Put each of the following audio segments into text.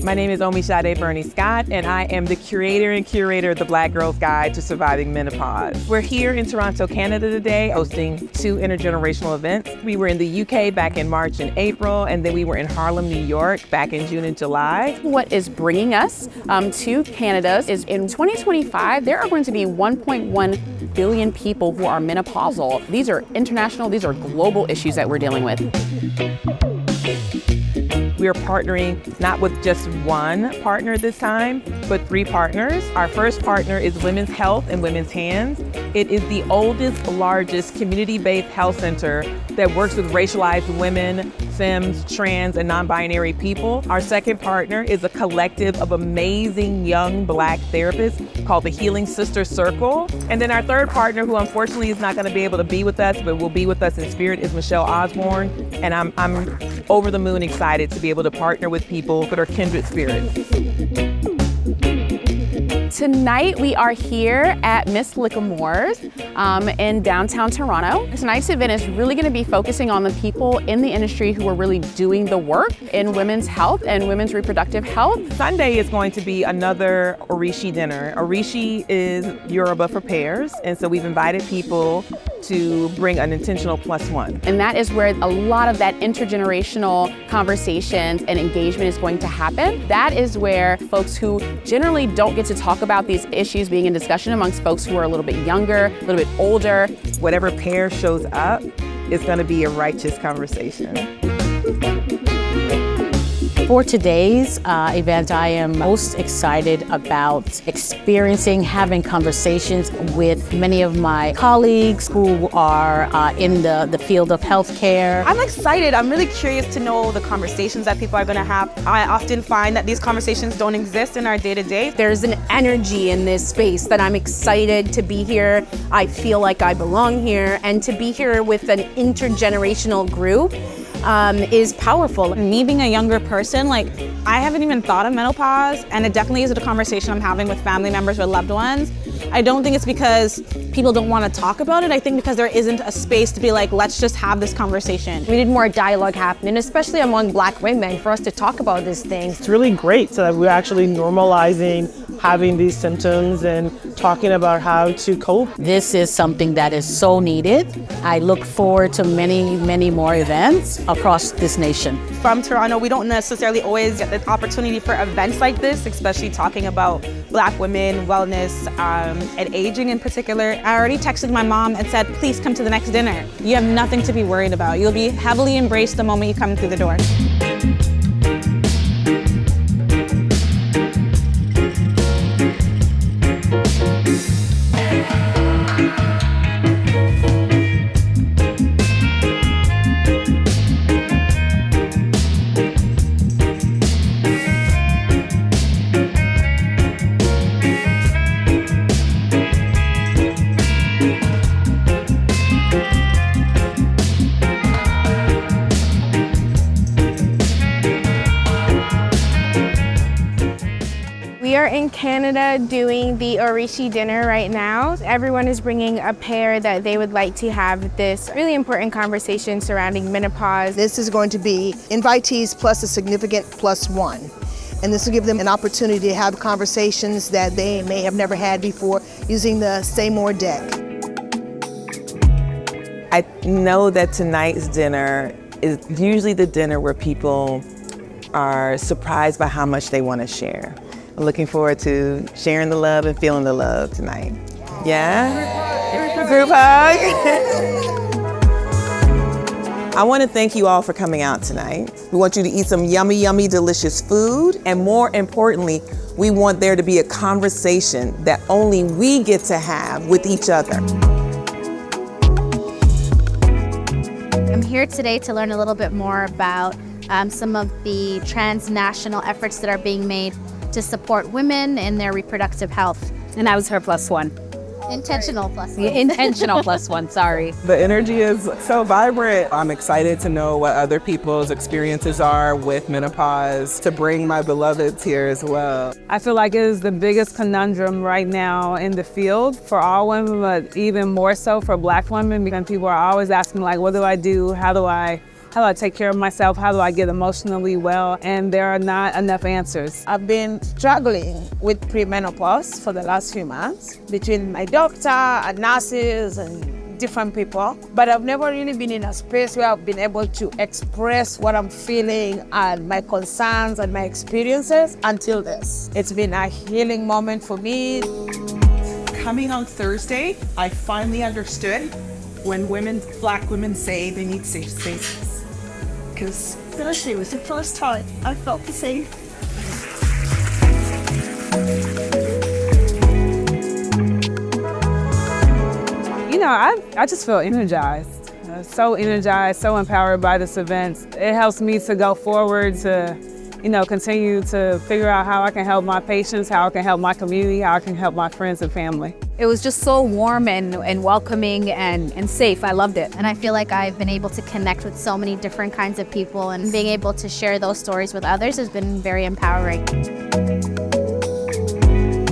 My name is Omishade Bernie Scott, and I am the creator and curator of the Black Girl's Guide to Surviving Menopause. We're here in Toronto, Canada today, hosting 2 intergenerational events. We were in the UK back in March and April, and then we were in Harlem, New York back in June and July. What is bringing us to Canada is in 2025, there are going to be 1.1 billion people who are menopausal. These are international, these are global issues that we're dealing with. We are partnering not with just one partner this time, but 3 partners. Our first partner is Women's Health and Women's Hands. It is the oldest, largest community-based health center that works with racialized women, femmes, trans, and non-binary people. Our second partner is a collective of amazing young Black therapists called the Healing Sister Circle. And then our third partner, who unfortunately is not going to be able to be with us, but will be with us in spirit, is Michelle Osborne. And I'm over the moon excited to be able to partner with people that are kindred spirits. Tonight we are here at Miss Luquillo's in downtown Toronto. Tonight's event is really going to be focusing on the people in the industry who are really doing the work in women's health and women's reproductive health. Sunday is going to be another Orishi dinner. Orishi is Yoruba for pears, and so we've invited people to bring an intentional +1. And that is where a lot of that intergenerational conversations and engagement is going to happen. That is where folks who generally don't get to talk about these issues being in discussion amongst folks who are a little bit younger, a little bit older. Whatever pair shows up is going to be a righteous conversation. For today's event, I am most excited about experiencing, having conversations with many of my colleagues who are in the field of healthcare. I'm excited. I'm really curious to know the conversations that people are going to have. I often find that these conversations don't exist in our day-to-day. There's an energy in this space that I'm excited to be here. I feel like I belong here, and to be here with an intergenerational group is powerful. Me being a younger person, I haven't even thought of menopause, and it definitely is a conversation I'm having with family members or loved ones. I don't think it's because people don't want to talk about it. I think because there isn't a space to be like, let's just have this conversation. We need more dialogue happening, especially among Black women, for us to talk about these things. It's really great that we're actually normalizing having these symptoms and talking about how to cope. This is something that is so needed. I look forward to many, many more events across this nation. From Toronto, we don't necessarily always get the opportunity for events like this, especially talking about Black women, wellness, and aging in particular. I already texted my mom and said, please come to the next dinner. You have nothing to be worried about. You'll be heavily embraced the moment you come through the door. We are in Canada doing the Orishi dinner right now. Everyone is bringing a pair that they would like to have this really important conversation surrounding menopause. This is going to be invitees plus a significant +1. And this will give them an opportunity to have conversations that they may have never had before using the Say More deck. I know that tonight's dinner is usually the dinner where people are surprised by how much they want to share. I'm looking forward to sharing the love and feeling the love tonight. Yeah? Group hug. I want to thank you all for coming out tonight. We want you to eat some yummy, yummy, delicious food. And more importantly, we want there to be a conversation that only we get to have with each other. I'm here today to learn a little bit more about some of the transnational efforts that are being made to support women in their reproductive health. And I was her +1. Intentional +1. Yeah, intentional +1, sorry. The energy is so vibrant. I'm excited to know what other people's experiences are with menopause, to bring my beloveds here as well. I feel like it is the biggest conundrum right now in the field for all women, but even more so for Black women, because people are always asking, like, what do I do? How do I How do I take care of myself? How do I get emotionally well? And there are not enough answers. I've been struggling with premenopause for the last few months between my doctor and nurses and different people, but I've never really been in a space where I've been able to express what I'm feeling and my concerns and my experiences until this. It's been a healing moment for me. Coming on Thursday, I finally understood when Black women say they need safe spaces. Because Thursday was the first time I felt safe. You know, I just feel energized. So energized, so empowered by this event. It helps me to go forward to, continue to figure out how I can help my patients, how I can help my community, how I can help my friends and family. It was just so warm and welcoming and safe. I loved it. And I feel like I've been able to connect with so many different kinds of people, and being able to share those stories with others has been very empowering.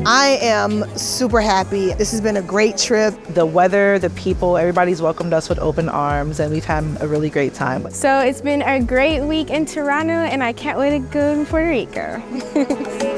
I am super happy. This has been a great trip. The weather, the people, everybody's welcomed us with open arms, and we've had a really great time. So it's been a great week in Toronto, and I can't wait to go to Puerto Rico.